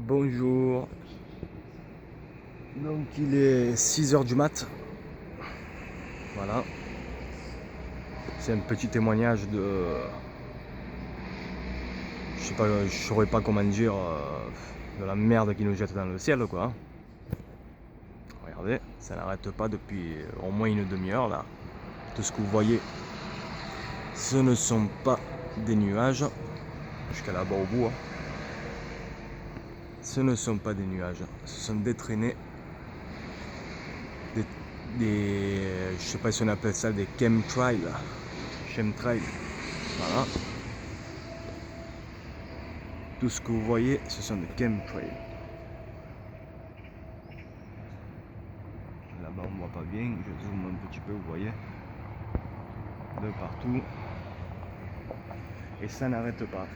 Bonjour. Donc il est 6 h du mat. Voilà. C'est un petit témoignage de... Je sais pas, je saurais pas comment dire, de la merde qui nous jette dans le ciel, quoi. Regardez, ça n'arrête pas depuis au moins une demi-heure là. Tout ce que vous voyez, ce ne sont pas des nuages. Jusqu'à là-bas au bout. Ce ne sont pas des nuages, ce sont des traînées. Je sais pas si on appelle ça des chemtrails. Chemtrails. Voilà. Tout ce que vous voyez, ce sont des chemtrails. Là-bas, on voit pas bien. Je zoome un petit peu, vous voyez. De partout. Et ça n'arrête pas.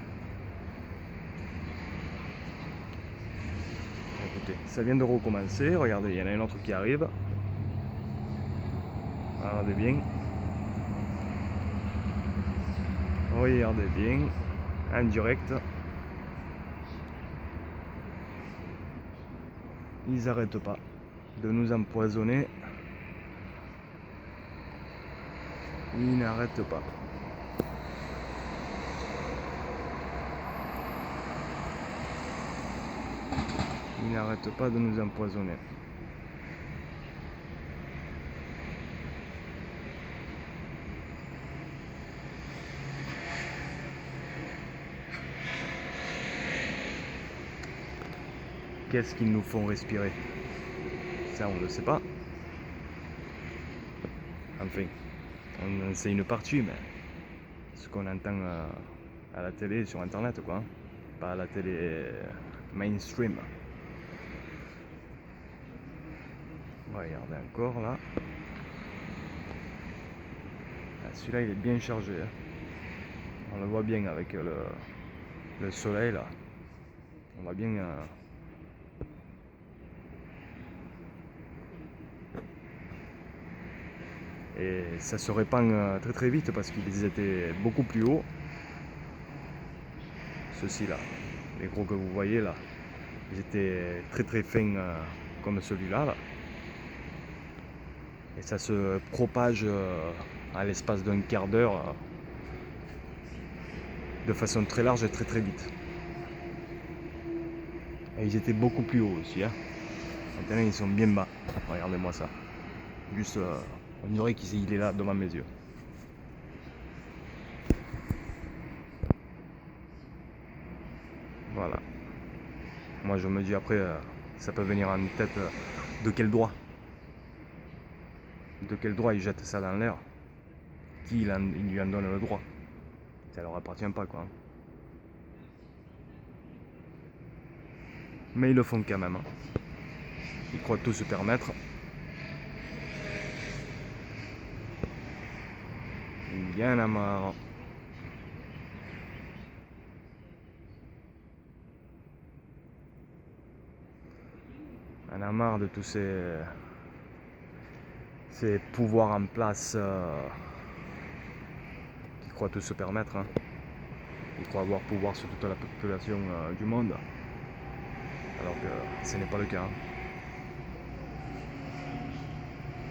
Écoutez, ça vient de recommencer. Regardez, il y en a un autre qui arrive. Regardez bien. Regardez bien. En direct. Ils n'arrêtent pas de nous empoisonner. Ils n'arrêtent pas. Ils n'arrêtent pas de nous empoisonner. Qu'est-ce qu'ils nous font respirer? Ça, on ne le sait pas. Enfin, on sait une partie, mais ce qu'on entend à la télé, sur internet, quoi. Pas à la télé mainstream. Regardez encore là. Celui-là, il est bien chargé. On le voit bien avec le soleil là. On voit bien. Et ça se répand très très vite parce qu'ils étaient beaucoup plus hauts. Ceux-ci là, les gros que vous voyez là, ils étaient très très fins comme celui-là là. Et ça se propage à l'espace d'un quart d'heure de façon très large et très très vite. Et ils étaient beaucoup plus hauts aussi. Maintenant ils sont bien bas. Regardez-moi ça. Juste, on dirait qu'il est là devant mes yeux. Voilà. Moi je me dis après, ça peut venir en tête de quel droit? De quel droit ils jettent ça dans l'air? Qui il lui en donne le droit? Ça leur appartient pas, quoi. Mais ils le font quand même. Ils croient tout se permettre. Il y en a marre. On a marre de tous ces pouvoirs en place qui croient tout se permettre. Ils croient avoir pouvoir sur toute la population du monde. Alors que ce n'est pas le cas.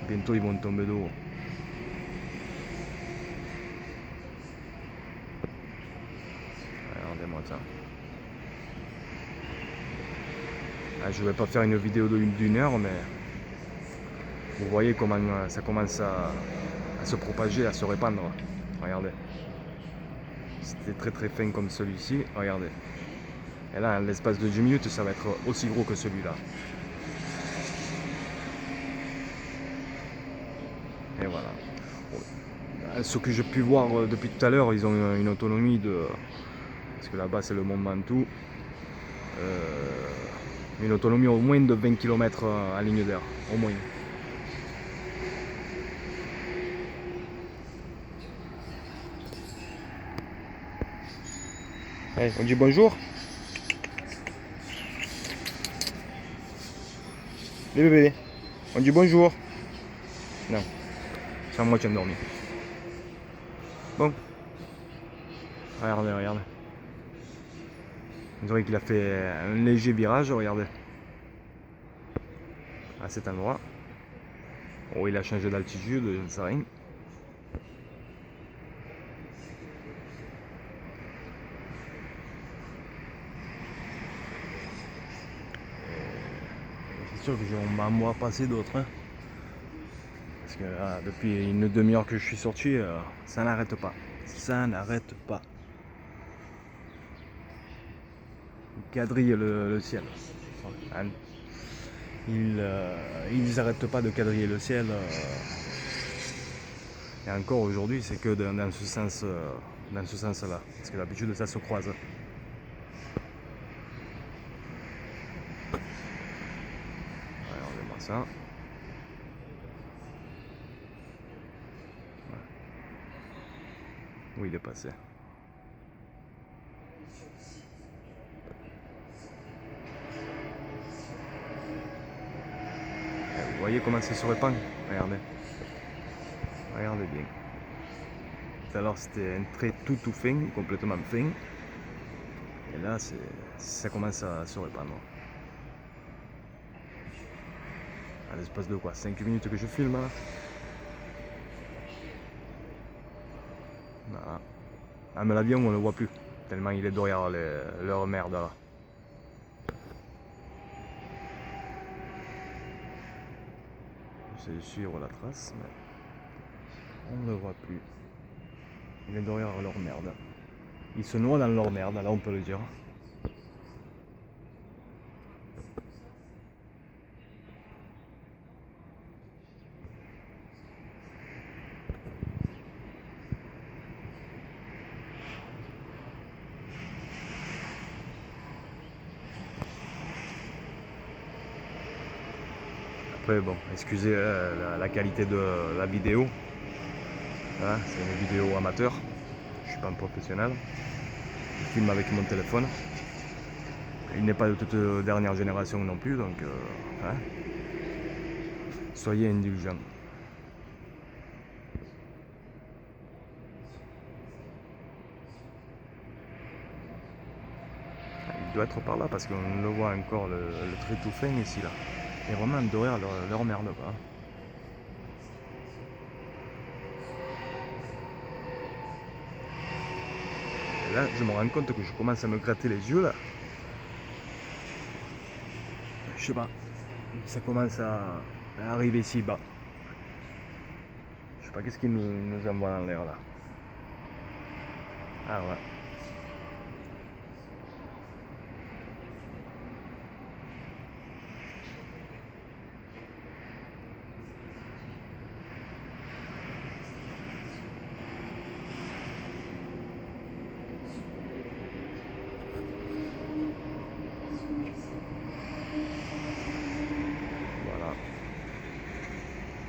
Bientôt ils vont tomber de haut. Regardez-moi ça. Je ne vais pas faire une vidéo d'une heure, mais vous voyez comment ça commence à se propager, à se répandre. Regardez. C'était très très fin comme celui-ci. Regardez. Et là, en l'espace de 10 minutes, ça va être aussi gros que celui-là. Et voilà. Ce que j'ai pu voir depuis tout à l'heure, ils ont une autonomie de... Parce que là-bas, c'est le Mont Ventoux. Une autonomie au moins de 20 km en ligne d'air. Au moins. Allez, on dit bonjour. Les bébés, on dit bonjour. Non, c'est à moi qui ai dormi. Bon, regardez, regardez. On dirait qu'il a fait un léger virage, regardez. À cet endroit. Oh, il a changé d'altitude, je ne sais rien. C'est sûr que on va en voir passer d'autres. Hein. Parce que là, depuis une demi-heure que je suis sorti, ça n'arrête pas. Ça n'arrête pas. Il quadrille le ciel. Ils n'arrêtent pas de quadriller le ciel. Et encore aujourd'hui, c'est que dans ce sens-là. Parce que d'habitude, ça se croise. Regardez-moi ça. Où il est passé. Vous voyez comment ça se répand? Regardez. Regardez bien. Tout à l'heure c'était un trait tout fin, complètement fin. Et là ça commence à se répandre. À l'espace de quoi? 5 minutes que je filme là. Voilà. Ah mais l'avion on le voit plus. Tellement il est derrière leur merde là. J'essaie de suivre la trace, mais on ne le voit plus. Il est derrière leur merde. Ils se noient dans leur merde, là on peut le dire. Après bon, excusez la qualité de la vidéo. Hein, c'est une vidéo amateur. Je suis pas un professionnel. Je filme avec mon téléphone. Il n'est pas de toute dernière génération non plus, donc hein, soyez indulgents. Il doit être par là parce qu'on le voit encore le trait tout fin ici là. Et vraiment derrière leur merde quoi. Et là je me rends compte que je commence à me gratter les yeux là. Je sais pas. Ça commence à arriver ici bas. Je sais pas qu'est-ce qu'il nous envoie dans l'air là. Ah ouais. Voilà.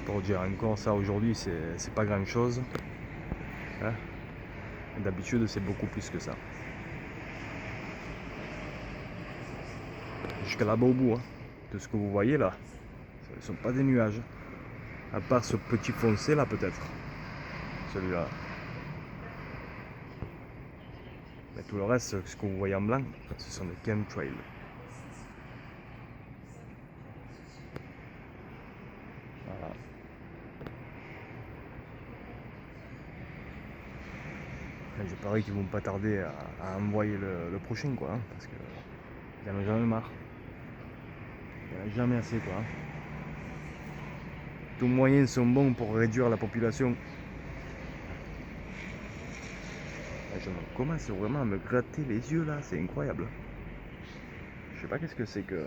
Pour dire encore ça aujourd'hui c'est pas grand chose. Hein, d'habitude c'est beaucoup plus que ça. Jusqu'à là-bas au bout, hein, de ce que vous voyez là, ce ne sont pas des nuages. À part ce petit foncé là peut-être. Celui-là. Mais tout le reste, ce que vous voyez en blanc, ce sont des chemtrails. Voilà. Et je parie qu'ils vont pas tarder à envoyer le prochain quoi, hein, parce que il y en a jamais marre. Il n'y en a jamais assez quoi. Hein. Tous moyens sont bons pour réduire la population. Et je commence vraiment à me gratter les yeux là, c'est incroyable. Je sais pas qu'est-ce que c'est que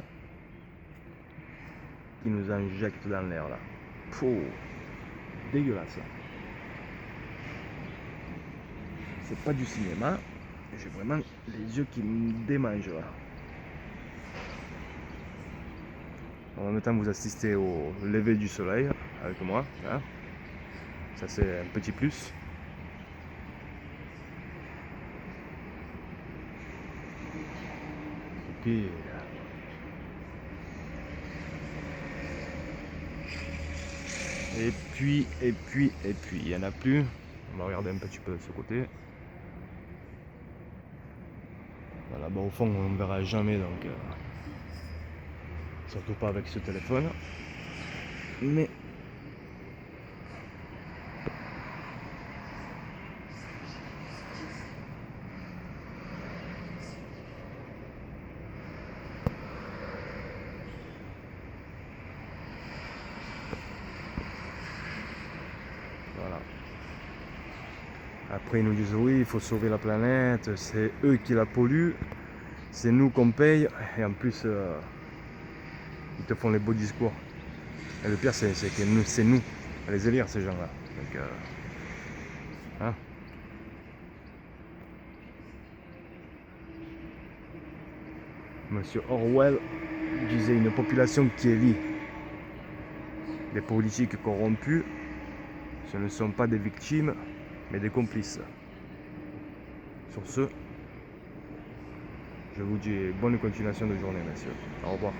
qui nous injecte dans l'air là. Pouh, dégueulasse. C'est pas du cinéma. J'ai vraiment les yeux qui me démangent là. En même temps, vous assistez au lever du soleil avec moi. Hein. Ça, c'est un petit plus. Ok. Et puis, il n'y en a plus. On va regarder un petit peu de ce côté. Voilà. Là-bas au fond, on ne verra jamais, donc surtout pas avec ce téléphone. Mais voilà. Après, ils nous disent oui, il faut sauver la planète, c'est eux qui la polluent, c'est nous qu'on paye, et en plus, ils te font les beaux discours. Et le pire, c'est que c'est nous, à les élire, ces gens-là. Donc, hein. Monsieur Orwell disait une population qui élit des politiques corrompus, ce ne sont pas des victimes, mais des complices. Sur ce, je vous dis bonne continuation de journée, messieurs. Au revoir.